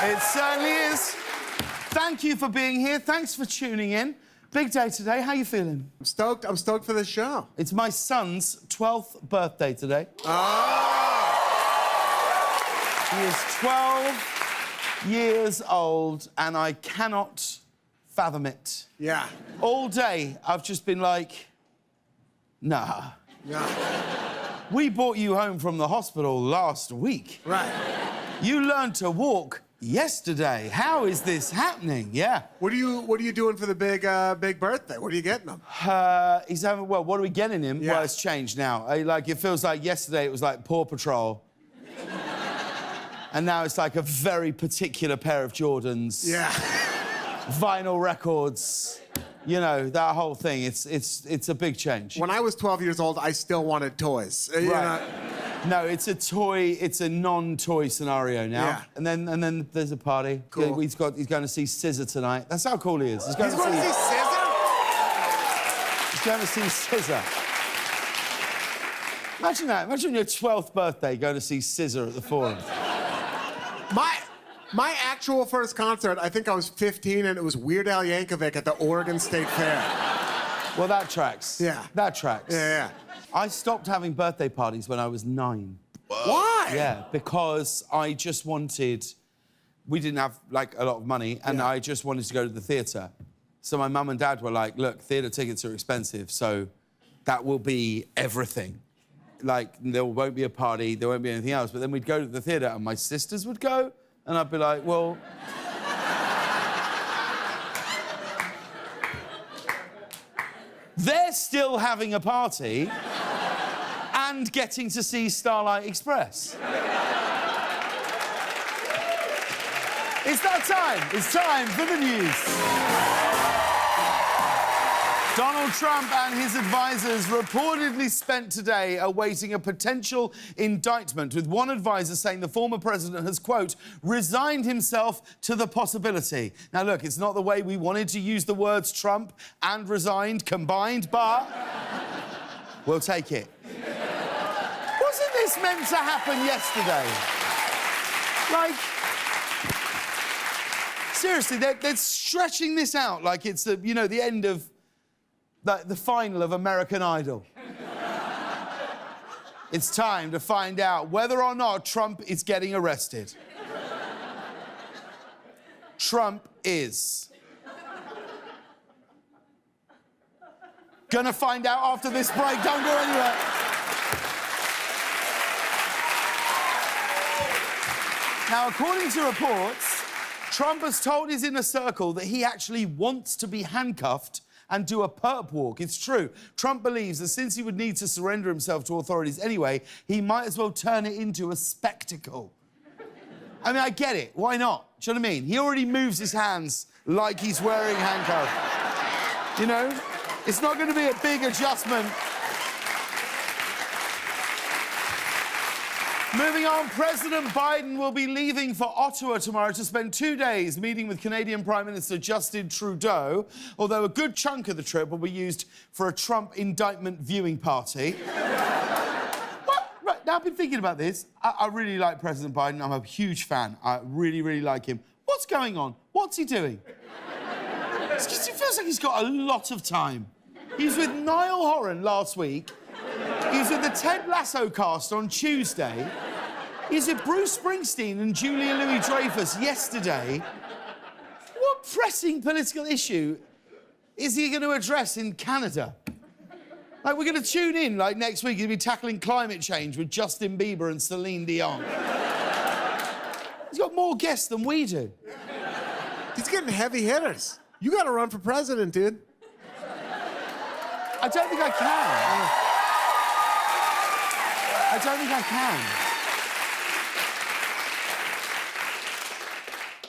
It certainly is. Thank you for being here. Thanks for tuning in. Big day today. How you feeling? I'm stoked. I'm stoked for this show. It's my son's 12th birthday today. Oh! He is 12 years old, and I cannot fathom it. Yeah. All day, I've just been like, nah. Yeah. We brought you home from the hospital last week. Right. You learned to walk yesterday. How is this happening? Yeah. What are you doing for the big birthday? What are you getting him? He's having, well, what are we getting him? Yeah. Well, it's changed now. Like, it feels like yesterday it was like Paw Patrol. And now it's like a very particular pair of Jordans. Yeah. Vinyl records. You know, that whole thing. It's a big change. When I was 12 years old, I still wanted toys. Right. You know? No, it's a toy. It's a non-toy scenario now. Yeah. And then there's a party. Cool. He's going to see SZA tonight. That's how cool he is. He's going to see SZA? He's going to see SZA. Imagine that. Imagine your 12th birthday going to see SZA at the Forum. My actual first concert, I think I was 15, and it was Weird Al Yankovic at the Oregon State Fair. Well, that tracks. Yeah. That tracks. Yeah. I stopped having birthday parties when I was 9. Why? Yeah, because I just wanted... We didn't have, like, a lot of money, and Yeah. I just wanted to go to the theatre. So my mum and dad were like, look, theatre tickets are expensive, so that will be everything. Like, there won't be a party, there won't be anything else. But then we'd go to the theatre, and my sisters would go, and I'd be like, well... They're still having a party and getting to see Starlight Express. It's that time. It's time for the news. Donald Trump and his advisors reportedly spent today awaiting a potential indictment, with one advisor saying the former president has, quote, resigned himself to the possibility. Now, look, it's not the way we wanted to use the words Trump and resigned combined, but we'll take it. Wasn't this meant to happen yesterday? Like... Seriously, they're stretching this out like it's, you know, the end of the final of American Idol. It's time to find out whether or not Trump is getting arrested. Trump is. Gonna find out after this break. Don't go anywhere. Now, according to reports, Trump has told his inner circle that he actually wants to be handcuffed and do a perp walk. It's true. Trump believes that since he would need to surrender himself to authorities anyway, he might as well turn it into a spectacle. I mean, I get it. Why not? Do you know what I mean? He already moves his hands like he's wearing handcuffs. You know? It's not going to be a big adjustment. Moving on, President Biden will be leaving for Ottawa tomorrow to spend 2 days meeting with Canadian Prime Minister Justin Trudeau, although a good chunk of the trip will be used for a Trump indictment viewing party. Right, now, I've been thinking about this. I really like President Biden. I'm a huge fan. I really, really like him. What's going on? What's he doing? It feels like he's got a lot of time. He was with Niall Horan last week. He was with the Ted Lasso cast on Tuesday. He was with Bruce Springsteen and Julia Louis-Dreyfus yesterday. What pressing political issue is he going to address in Canada? Like, we're going to tune in, like, next week, he'll be tackling climate change with Justin Bieber and Celine Dion. He's got more guests than we do. He's getting heavy hitters. You got to run for president, dude. I don't think I can. I don't think I can.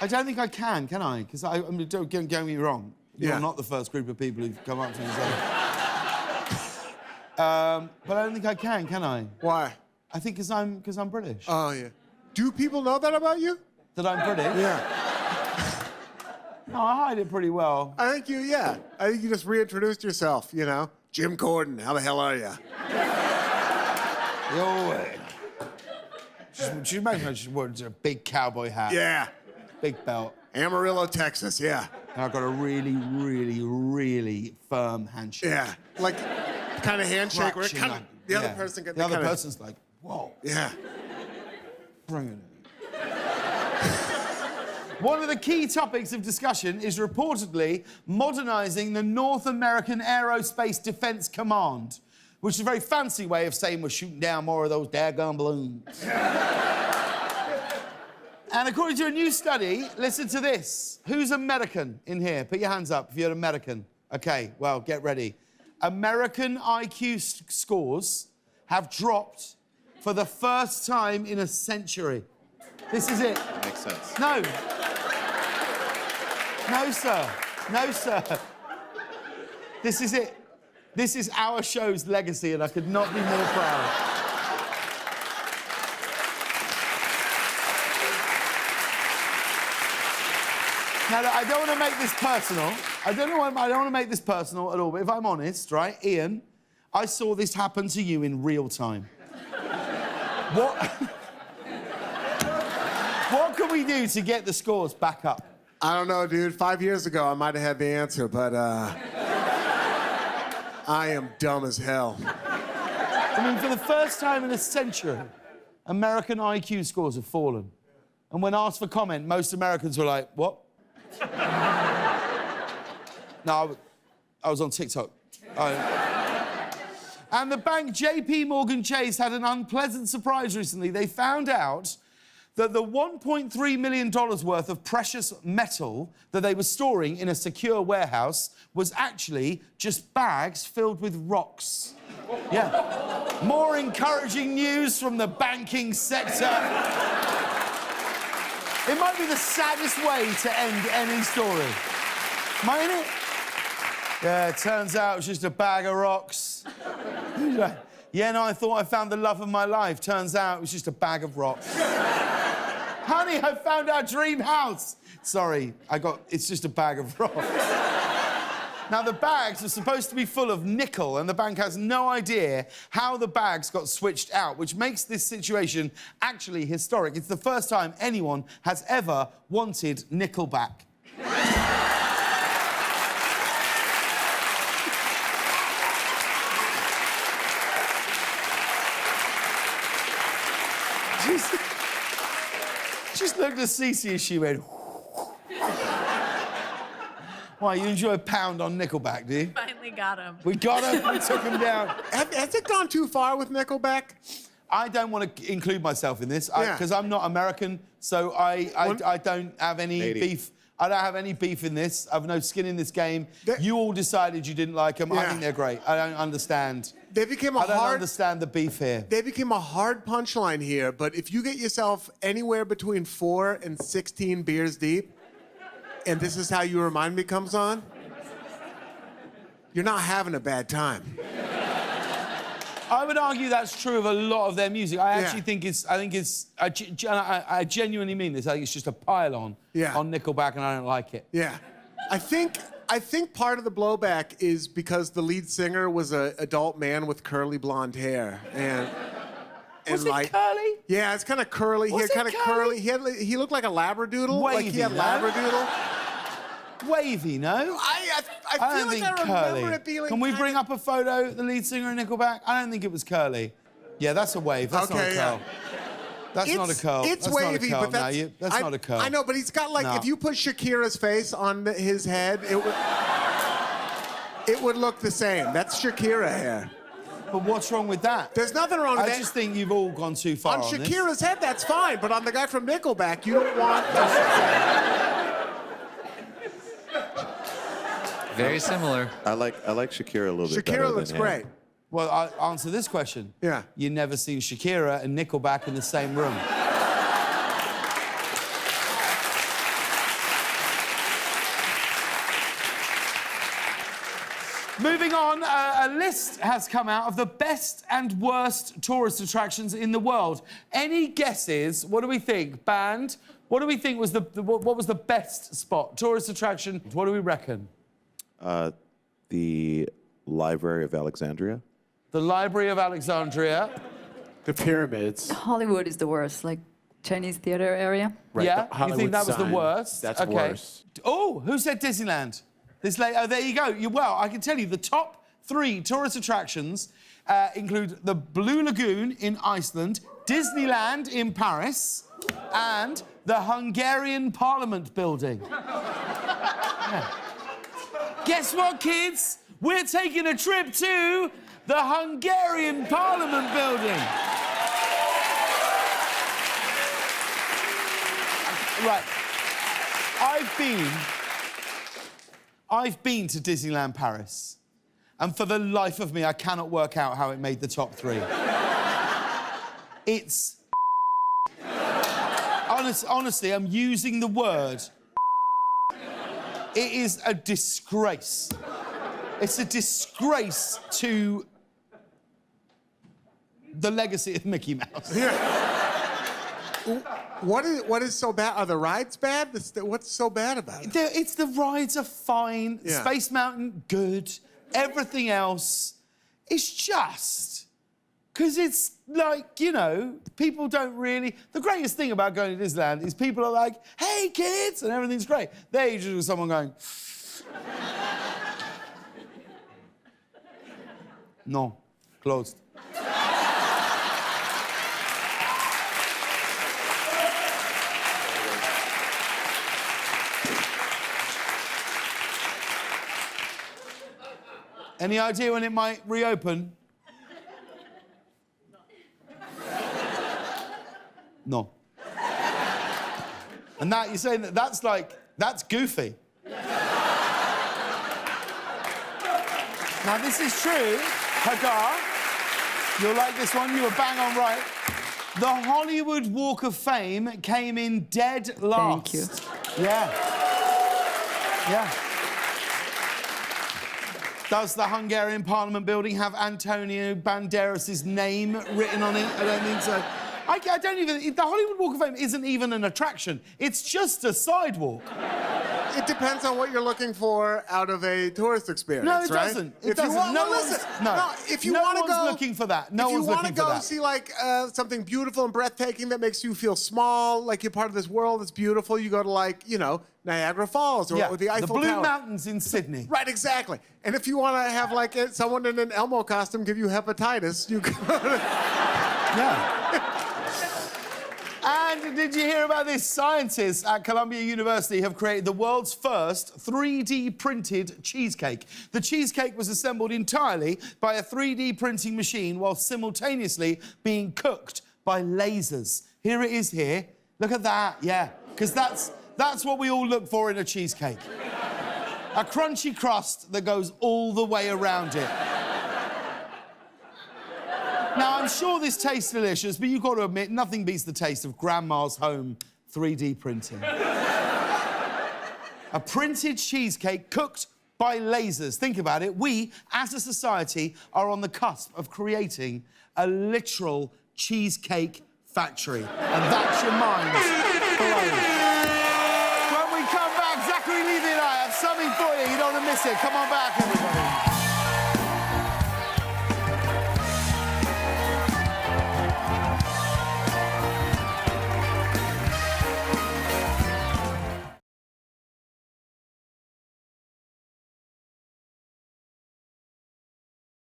I don't think I can I? Because I mean, don't get me wrong. You're not the first group of people who've come up to me and said... but I don't think I can I? Why? I think because I'm British. Oh, yeah. Do people know that about you? That I'm British? Yeah. No, I hide it pretty well. I think you just reintroduced yourself, you know? Jim Corden, how the hell are you? Yo, just imagine I just wore a big cowboy hat. Yeah. big belt. Amarillo, Texas, yeah. And I've got a really, really, really firm handshake. Yeah, like the kind of handshake where it Clutching kind of, up. the other Yeah. person gets The other kinda, person's like, whoa, Yeah. bring it in. One of the key topics of discussion is reportedly modernising the North American Aerospace Defence Command, which is a very fancy way of saying we're shooting down more of those daggone balloons. And according to a new study, listen to this. Who's American in here? Put your hands up if you're American. Okay, well, get ready. American IQ scores have dropped for the first time in a century. This is it. Makes sense. No. No, sir. No, sir. This is it. This is our show's legacy, and I could not be more proud. Now, I don't want to make this personal. I don't want to make this personal at all, but if I'm honest, right, Ian, I saw this happen to you in real time. What can we do to get the scores back up? I don't know, dude. 5 years ago, I might have had the answer, but I am dumb as hell. I mean, for the first time in a century, American IQ scores have fallen. And when asked for comment, most Americans were like, what? No, I was on TikTok. And the bank JP Morgan Chase had an unpleasant surprise recently. They found out that the $1.3 million worth of precious metal that they were storing in a secure warehouse was actually just bags filled with rocks. Yeah. More encouraging news from the banking sector. It might be the saddest way to end any story. Mightn't it? Yeah, it turns out it's just a bag of rocks. Yeah, no, I thought I found the love of my life. Turns out it was just a bag of rocks. Honey, I found our dream house. Sorry, it's just a bag of rocks. Now, the bags are supposed to be full of nickel, and the bank has no idea how the bags got switched out, which makes this situation actually historic. It's the first time anyone has ever wanted Nickelback. Just looked at Cece as she went. Why, you enjoy a pound on Nickelback, do you? Finally got him. We got him, we took him down. Has it gone too far with Nickelback? I don't want to include myself in this Yeah. because I'm not American, so I don't have any Native. beef. I don't have any beef in this. I've no skin in this game. You all decided you didn't like them. I Yeah. think they're great. I don't understand. They became I don't understand the beef here. They became a hard punchline here, but if you get yourself anywhere between 4 and 16 beers deep, and This Is How You Remind Me comes on, you're not having a bad time. I would argue that's true of a lot of their music. I actually Yeah. I genuinely mean this. I think it's just a pile-on on Nickelback, and I don't like it. Yeah. I think part of the blowback is because the lead singer was an adult man with curly blonde hair. Was it curly? Yeah, it's kind of curly. Was He had it kind of curly. He looked like a labradoodle. Wavy, like he had no? labradoodle. Wavy, no? I feel don't like think I remember curly. it being Can we kind bring of- up a photo of the lead singer of Nickelback? I don't think it was curly. Yeah, that's a wave. That's not a Okay, curl. yeah. That's not a curl. It's that's wavy, not a curl. but that's... No, that's not a curl. I know, but he's got like... No. If you put Shakira's face on his head, it would look the same. That's Shakira hair. But what's wrong with that? There's nothing wrong with I that. just think you've all gone too far On on this. Shakira's head, that's fine, but on the guy from Nickelback, you don't want... Very similar. I like Shakira a little bit better Shakira than looks him. great. Well, I'll answer this question. Yeah. You've never seen Shakira and Nickelback in the same room. Moving on, a list has come out of the best and worst tourist attractions in the world. Any guesses? What do we think? Band? What do we think was what was the best spot? Tourist attraction? What do we reckon? The Library of Alexandria. The Library of Alexandria. The pyramids. Hollywood is the worst. Like, Chinese theater area. Right, yeah, the you Hollywood think that was the sign. worst? That's okay. worse. Oh, who said Disneyland? This lady. Oh, there you go. Well, I can tell you the top 3 tourist attractions include the Blue Lagoon in Iceland, Disneyland in Paris, and the Hungarian Parliament building. Yeah. Guess what, kids? We're taking a trip to the Hungarian Parliament building. Right. I've been to Disneyland Paris, and for the life of me, I cannot work out how it made the top 3. It's... Honestly, I'm using the word. It is a disgrace. It's a disgrace to the legacy of Mickey Mouse. What is so bad? Are the rides bad? What's so bad about it? It's the rides are fine. Yeah. Space Mountain, good. Everything else, it's just... Because it's like, you know, people don't really... The greatest thing about going to Disneyland is people are like, hey, kids, and everything's great. There you just with someone going... No, closed. Any idea when it might reopen? No. And that, you're saying that's like, that's goofy. Now, this is true. Hagar, you'll like this one. You were bang on right. The Hollywood Walk of Fame came in dead last. Thank you. Yeah. Yeah. Does the Hungarian Parliament building have Antonio Banderas' name written on it? I don't think so. I don't even... The Hollywood Walk of Fame isn't even an attraction. It's just a sidewalk. It depends on what you're looking for out of a tourist experience, No, it right? doesn't. It If you doesn't. want, No well, one's- listen, no. if you No want to one's go looking for that. No one's looking for If you want that. to go see like something beautiful and breathtaking that makes you feel small, like you're part of this world that's beautiful, you go to like, you know, Niagara Falls or the Eiffel the Blue Tower. Mountains in Sydney. Right, exactly. And if you want to have like someone in an Elmo costume give you hepatitis, you go to... Yeah. And did you hear about this? Scientists at Columbia University have created the world's first 3D printed cheesecake. The cheesecake was assembled entirely by a 3D printing machine while simultaneously being cooked by lasers. Here it is here. Look at that, yeah. Because that's what we all look for in a cheesecake. A crunchy crust that goes all the way around it. Now, I'm sure this tastes delicious, but you've got to admit, nothing beats the taste of Grandma's home 3D printing. A printed cheesecake cooked by lasers. Think about it. We, as a society, are on the cusp of creating a literal cheesecake factory. And that's your mind blown. When we come back, Zachary Levy and I have something for you. You don't want to miss it. Come on back, everybody.